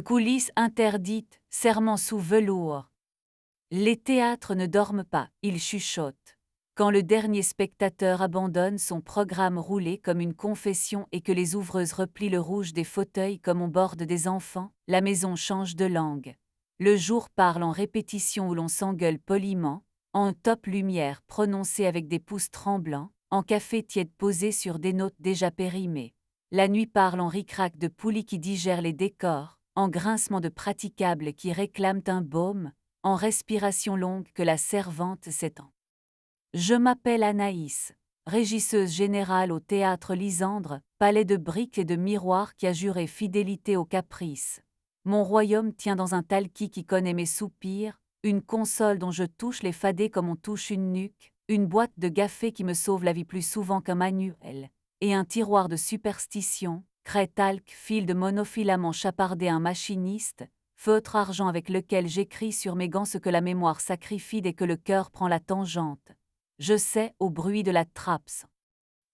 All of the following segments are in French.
Coulisses interdites, serment sous velours. Les théâtres ne dorment pas, ils chuchotent. Quand le dernier spectateur abandonne son programme roulé comme une confession et que les ouvreuses replient le rouge des fauteuils comme on borde des enfants, la maison change de langue. Le jour parle en répétition où l'on s'engueule poliment, en top lumière prononcée avec des pouces tremblants, en café tiède posé sur des notes déjà périmées. La nuit parle en ric-rac de poulies qui digèrent les décors, en grincement de praticables qui réclament un baume, en respiration longue que la servante s'étend. Je m'appelle Anaïs, régisseuse générale au théâtre Lysandre, palais de briques et de miroirs qui a juré fidélité aux caprices. Mon royaume tient dans un talquis qui connaît mes soupirs, une console dont je touche les fadets comme on touche une nuque, une boîte de gaffés qui me sauve la vie plus souvent qu'un manuel, et un tiroir de superstition, craie talc, fil de monofilament chapardé à un machiniste, feutre argent avec lequel j'écris sur mes gants ce que la mémoire sacrifie dès que le cœur prend la tangente. Je sais, au bruit de la traps,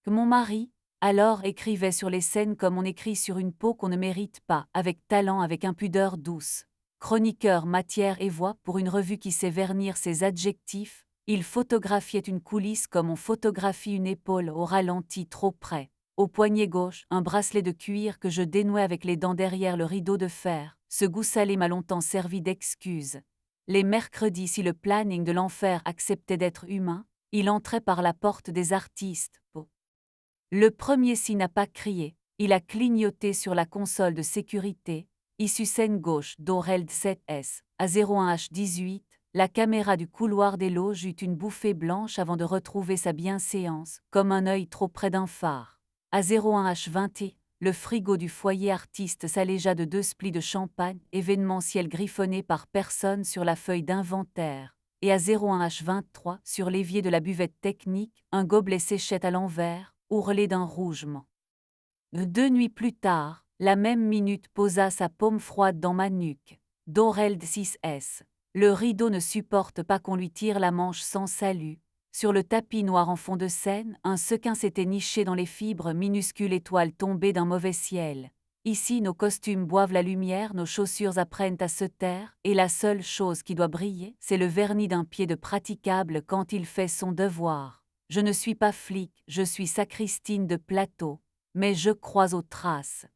que mon mari, alors, écrivait sur les scènes comme on écrit sur une peau qu'on ne mérite pas, avec talent, avec impudeur douce. Chroniqueur matière et voix pour une revue qui sait vernir ses adjectifs, il photographiait une coulisse comme on photographie une épaule au ralenti trop près. Au poignet gauche, un bracelet de cuir que je dénouais avec les dents derrière le rideau de fer. Ce goût salé m'a longtemps servi d'excuse. Les mercredis, si le planning de l'enfer acceptait d'être humain, il entrait par la porte des artistes. Le premier si n'a pas crié, il a clignoté sur la console de sécurité, issue scène gauche d'Oreld 7S, à 01H18, la caméra du couloir des loges eut une bouffée blanche avant de retrouver sa bienséance, comme un œil trop près d'un phare. À 01H20, le frigo du foyer artiste s'allégea de 2 splis de champagne, événementiel griffonné par personne sur la feuille d'inventaire. Et à 01H23, sur l'évier de la buvette technique, un gobelet séchait à l'envers, ourlé d'un rougement. 2 nuits plus tard, la même minute posa sa paume froide dans ma nuque. Doreld 6S. Le rideau ne supporte pas qu'on lui tire la manche sans salut. Sur le tapis noir en fond de scène, un sequin s'était niché dans les fibres, minuscule étoile tombée d'un mauvais ciel. Ici, nos costumes boivent la lumière, nos chaussures apprennent à se taire, et la seule chose qui doit briller, c'est le vernis d'un pied de praticable quand il fait son devoir. Je ne suis pas flic, je suis sacristine de plateau, mais je crois aux traces.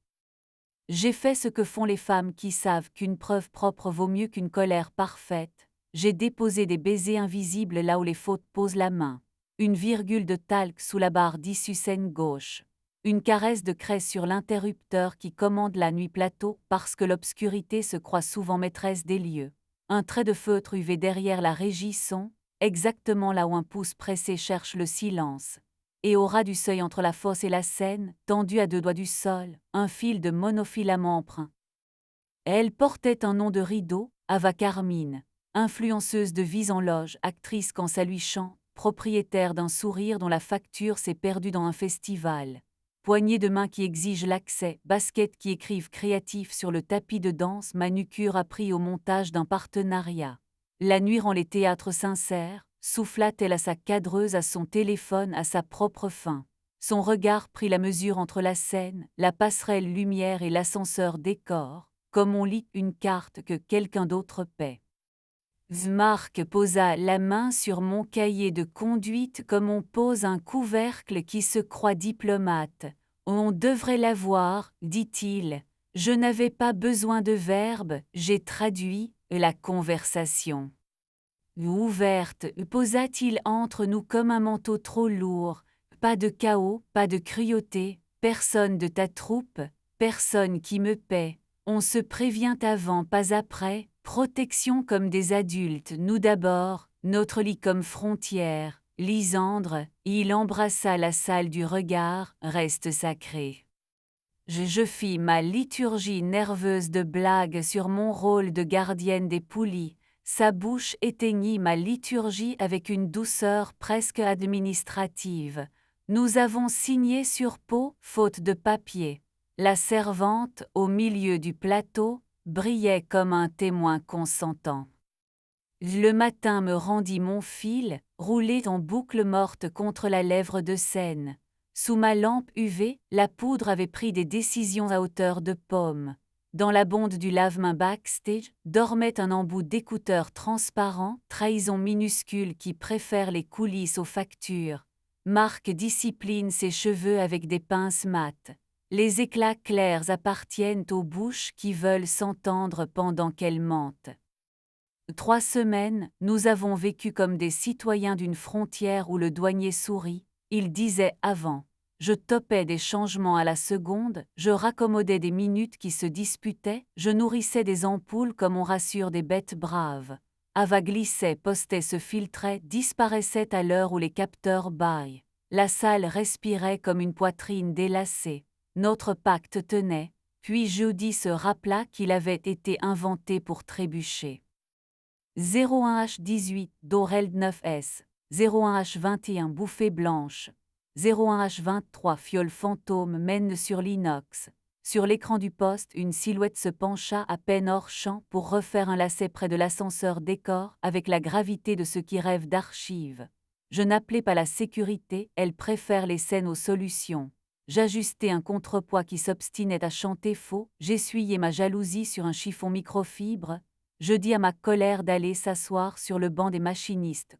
J'ai fait ce que font les femmes qui savent qu'une preuve propre vaut mieux qu'une colère parfaite. J'ai déposé des baisers invisibles là où les fautes posent la main. Une virgule de talc sous la barre d'issue scène gauche. Une caresse de craie sur l'interrupteur qui commande la nuit plateau parce que l'obscurité se croit souvent maîtresse des lieux. Un trait de feutre UV derrière la régie son, exactement là où un pouce pressé cherche le silence. Et au ras du seuil entre la fosse et la scène, tendu à 2 doigts du sol, un fil de monofilament emprunt. Elle portait un nom de rideau, Ava Carmine, influenceuse de Vise en loge, actrice quand ça lui chante, propriétaire d'un sourire dont la facture s'est perdue dans un festival. Poignée de main qui exige l'accès, basket qui écrivent créatif sur le tapis de danse, manucure appris au montage d'un partenariat. La nuit rend les théâtres sincères, souffla-t-elle à sa cadreuse, à son téléphone, à sa propre fin. Son regard prit la mesure entre la scène, la passerelle lumière et l'ascenseur décor, comme on lit une carte que quelqu'un d'autre paie. Marc posa la main sur mon cahier de conduite comme on pose un couvercle qui se croit diplomate. On devrait l'avoir, dit-il. Je n'avais pas besoin de verbe, j'ai traduit la conversation. Ouverte, posa-t-il entre nous comme un manteau trop lourd. Pas de chaos, pas de cruauté, personne de ta troupe, personne qui me paie. On se prévient avant, pas après, protection comme des adultes, nous d'abord, notre lit comme frontière. Lysandre, il embrassa la salle du regard, reste sacré. Je fis ma liturgie nerveuse de blagues sur mon rôle de gardienne des poulies. Sa bouche éteignit ma liturgie avec une douceur presque administrative. Nous avons signé sur peau, faute de papier. La servante, au milieu du plateau, brillait comme un témoin consentant. Le matin me rendit mon fil, roulé en boucle morte contre la lèvre de Seine. Sous ma lampe UV, la poudre avait pris des décisions à hauteur de pomme. Dans la bonde du lave-mains backstage, dormait un embout d'écouteurs transparents, trahison minuscule qui préfère les coulisses aux factures. Marc discipline ses cheveux avec des pinces mates. Les éclats clairs appartiennent aux bouches qui veulent s'entendre pendant qu'elles mentent. 3 semaines, nous avons vécu comme des citoyens d'une frontière où le douanier sourit. Il disait avant. Je topais des changements à la seconde, je raccommodais des minutes qui se disputaient, je nourrissais des ampoules comme on rassure des bêtes braves. Ava glissait, postait, se filtrait, disparaissait à l'heure où les capteurs bâillent. La salle respirait comme une poitrine délacée. Notre pacte tenait, puis Jody se rappela qu'il avait été inventé pour trébucher. 01H18, Doreld 9S, 01H21, Bouffée blanche, 01H23, Fiole fantôme mène sur l'inox. Sur l'écran du poste, une silhouette se pencha à peine hors champ pour refaire un lacet près de l'ascenseur décor avec la gravité de ceux qui rêvent d'archives. Je n'appelais pas la sécurité, elle préfère les scènes aux solutions. J'ajustais un contrepoids qui s'obstinait à chanter faux, j'essuyais ma jalousie sur un chiffon microfibre. Je dis à ma colère d'aller s'asseoir sur le banc des machinistes.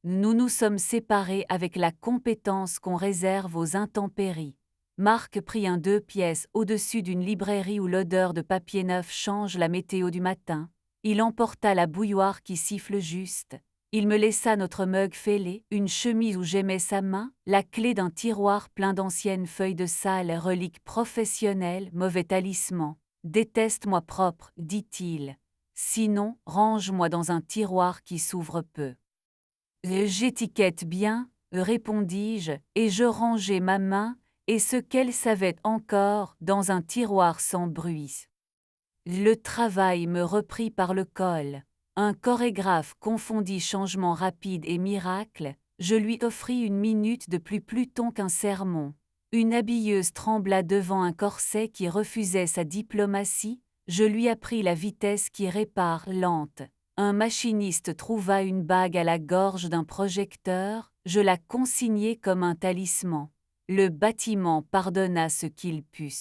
Nous nous sommes séparés avec la compétence qu'on réserve aux intempéries. Marc prit un 2 pièces au-dessus d'une librairie où l'odeur de papier neuf change la météo du matin. Il emporta la bouilloire qui siffle juste. Il me laissa notre mug fêlé, une chemise où j'aimais sa main, la clé d'un tiroir plein d'anciennes feuilles de salle, reliques professionnelles, mauvais talisman. Déteste-moi propre, dit-il. Sinon, range-moi dans un tiroir qui s'ouvre peu. J'étiquette bien, répondis-je, et je rangeai ma main, et ce qu'elle savait encore, dans un tiroir sans bruit. Le travail me reprit par le col. Un chorégraphe confondit changement rapide et miracle, je lui offris une minute de plus Pluton qu'un sermon. Une habilleuse trembla devant un corset qui refusait sa diplomatie, je lui appris la vitesse qui répare lente. Un machiniste trouva une bague à la gorge d'un projecteur, je la consignai comme un talisman. Le bâtiment pardonna ce qu'il put.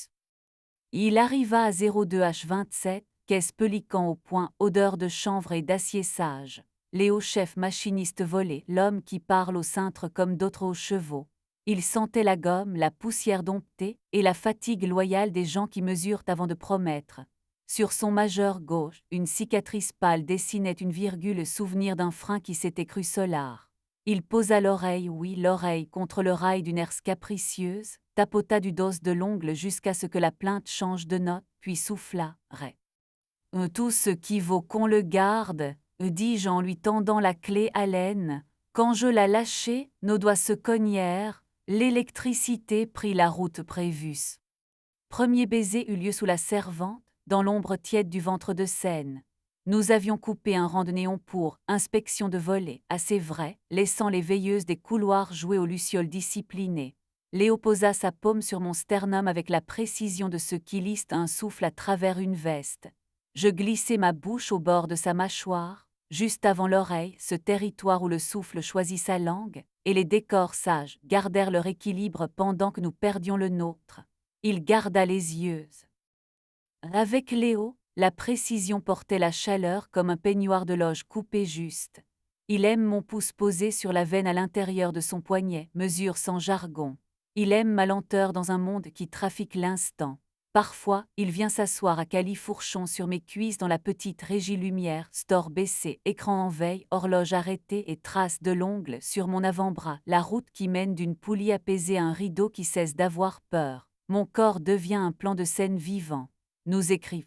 Il arriva à 02H27, caisse Pelican au point, odeur de chanvre et d'acier sage. Léo chef machiniste volé, l'homme qui parle au cintre comme d'autres aux chevaux. Il sentait la gomme, la poussière domptée, et la fatigue loyale des gens qui mesurent avant de promettre. Sur son majeur gauche, une cicatrice pâle dessinait une virgule souvenir d'un frein qui s'était cru solar. Il posa l'oreille, oui, l'oreille contre le rail d'une herse capricieuse, tapota du dos de l'ongle jusqu'à ce que la plainte change de note, puis souffla, ré. Tout ce qui vaut qu'on le garde, dis-je en lui tendant la clé à laine. Quand je la lâchai, nos doigts se cognèrent, l'électricité prit la route prévue. Premier baiser eut lieu sous la servante, dans l'ombre tiède du ventre de Seine. Nous avions coupé un rang de néon pour inspection de volée, assez vrai, laissant les veilleuses des couloirs jouer aux lucioles disciplinées. Léo posa sa paume sur mon sternum avec la précision de ceux qui lisent un souffle à travers une veste. Je glissai ma bouche au bord de sa mâchoire, juste avant l'oreille, ce territoire où le souffle choisit sa langue, et les décors sages gardèrent leur équilibre pendant que nous perdions le nôtre. Il garda les yeux. Avec Léo, la précision portait la chaleur comme un peignoir de loge coupé juste. Il aime mon pouce posé sur la veine à l'intérieur de son poignet, mesure sans jargon. Il aime ma lenteur dans un monde qui trafique l'instant. Parfois, il vient s'asseoir à califourchon sur mes cuisses dans la petite régie lumière, store baissé, écran en veille, horloge arrêtée et trace de l'ongle sur mon avant-bras, la route qui mène d'une poulie apaisée à un rideau qui cesse d'avoir peur. Mon corps devient un plan de scène vivant. Nous écrivons.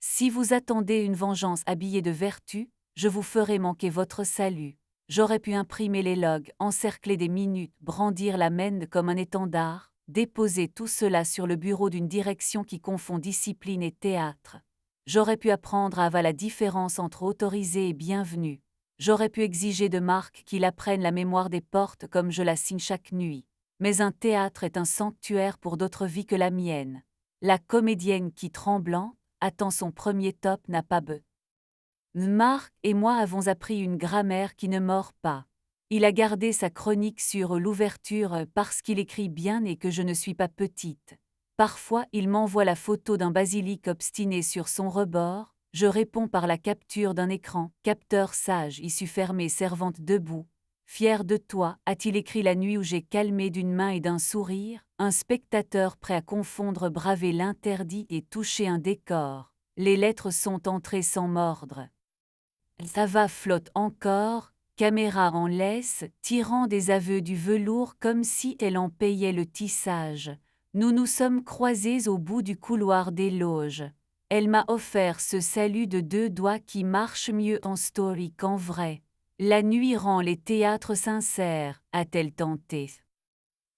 Si vous attendez une vengeance habillée de vertu, je vous ferai manquer votre salut. J'aurais pu imprimer les logs, encercler des minutes, brandir la mène comme un étendard, déposer tout cela sur le bureau d'une direction qui confond discipline et théâtre. J'aurais pu apprendre à Ava la différence entre autorisé et bienvenu. J'aurais pu exiger de Marc qu'il apprenne la mémoire des portes comme je la signe chaque nuit. Mais un théâtre est un sanctuaire pour d'autres vies que la mienne. La comédienne qui, tremblant, attend son premier top n'a pas be. Marc et moi avons appris une grammaire qui ne mord pas. Il a gardé sa chronique sur l'ouverture parce qu'il écrit bien et que je ne suis pas petite. Parfois, il m'envoie la photo d'un basilic obstiné sur son rebord, je réponds par la capture d'un écran, capteur sage, issue fermée servante debout. Fier de toi, a-t-il écrit la nuit où j'ai calmé d'une main et d'un sourire, un spectateur prêt à confondre braver l'interdit et toucher un décor. Les lettres sont entrées sans mordre. Sava flotte encore, caméra en laisse, tirant des aveux du velours comme si elle en payait le tissage. Nous nous sommes croisés au bout du couloir des loges. Elle m'a offert ce salut de 2 doigts qui marche mieux en story qu'en vrai. La nuit rend les théâtres sincères, a-t-elle tenté.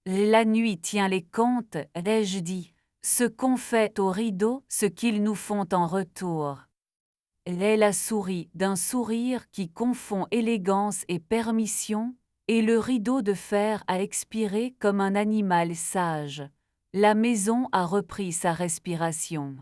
La nuit tient les comptes, ai-je dit. Ce qu'on fait au rideau, ce qu'ils nous font en retour. Elle a souri d'un sourire qui confond élégance et permission, et le rideau de fer a expiré comme un animal sage. La maison a repris sa respiration.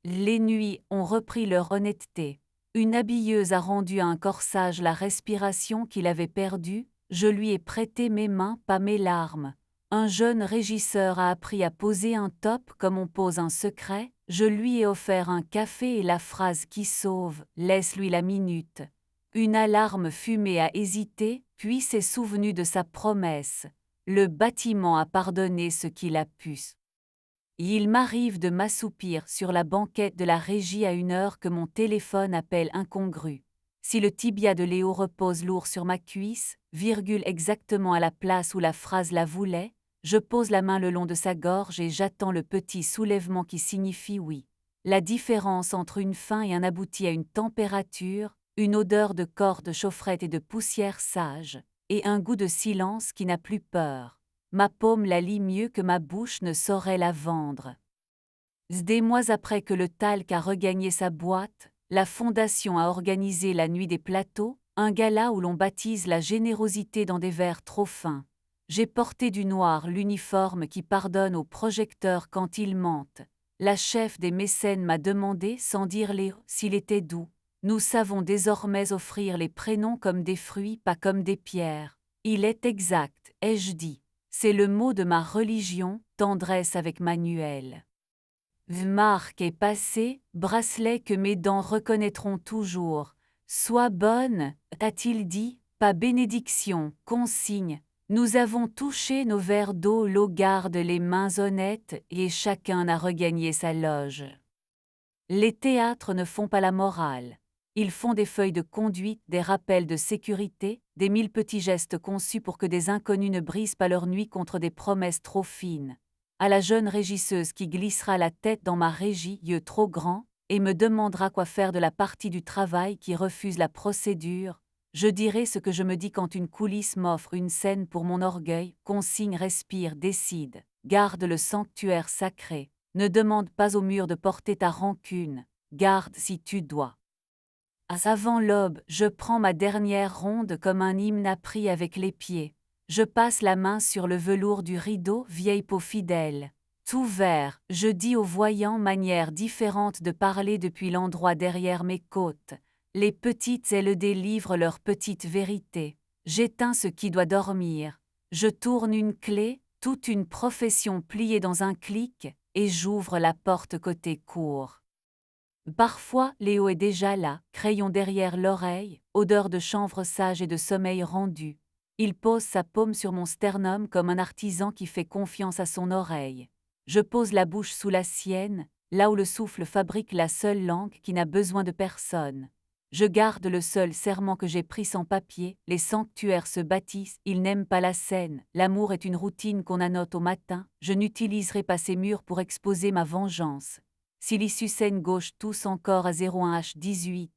Les nuits ont repris leur honnêteté. Une habilleuse a rendu à un corsage la respiration qu'il avait perdue, je lui ai prêté mes mains, pas mes larmes. Un jeune régisseur a appris à poser un top comme on pose un secret, je lui ai offert un café et la phrase qui sauve, laisse-lui la minute. Une alarme fumée a hésité, puis s'est souvenu de sa promesse. Le bâtiment a pardonné ce qu'il a pu. Il m'arrive de m'assoupir sur la banquette de la régie à une heure que mon téléphone appelle incongrue. Si le tibia de Léo repose lourd sur ma cuisse, virgule exactement à la place où la phrase la voulait, je pose la main le long de sa gorge et j'attends le petit soulèvement qui signifie oui. La différence entre une fin et un aboutit à une température, une odeur de corde chaufferette et de poussière sage, et un goût de silence qui n'a plus peur. Ma paume la lit mieux que ma bouche ne saurait la vendre. Des mois après que le talc a regagné sa boîte, la Fondation a organisé la nuit des plateaux, un gala où l'on baptise la générosité dans des verres trop fins. J'ai porté du noir l'uniforme qui pardonne aux projecteurs quand ils mentent. La chef des mécènes m'a demandé, sans dire Léo, s'il était doux. Nous savons désormais offrir les prénoms comme des fruits, pas comme des pierres. Il est exact, ai-je dit. C'est le mot de ma religion, tendresse avec Manuel. Marque est passé, bracelet que mes dents reconnaîtront toujours. Sois bonne, a-t-il dit, pas bénédiction, consigne. Nous avons touché nos verres d'eau, l'eau garde les mains honnêtes et chacun a regagné sa loge. Les théâtres ne font pas la morale. Ils font des feuilles de conduite, des rappels de sécurité, des 1000 petits gestes conçus pour que des inconnus ne brisent pas leur nuit contre des promesses trop fines. À la jeune régisseuse qui glissera la tête dans ma régie, yeux trop grands, et me demandera quoi faire de la partie du travail qui refuse la procédure, je dirai ce que je me dis quand une coulisse m'offre une scène pour mon orgueil, consigne, respire, décide, garde le sanctuaire sacré, ne demande pas au mur de porter ta rancune, garde si tu dois. Avant l'aube, je prends ma dernière ronde comme un hymne appris avec les pieds. Je passe la main sur le velours du rideau, vieille peau fidèle. Tout vert, je dis aux voyants manière différente de parler depuis l'endroit derrière mes côtes. Les petites ailes délivrent leur petite vérité. J'éteins ce qui doit dormir. Je tourne une clé, toute une profession pliée dans un clic, et j'ouvre la porte côté cour. Parfois, Léo est déjà là, crayon derrière l'oreille, odeur de chanvre sage et de sommeil rendu. Il pose sa paume sur mon sternum comme un artisan qui fait confiance à son oreille. Je pose la bouche sous la sienne, là où le souffle fabrique la seule langue qui n'a besoin de personne. Je garde le seul serment que j'ai pris sans papier, les sanctuaires se bâtissent, ils n'aiment pas la scène, l'amour est une routine qu'on annote au matin, je n'utiliserai pas ces murs pour exposer ma vengeance. Si l'issue scène gauche tousse encore à 01h18,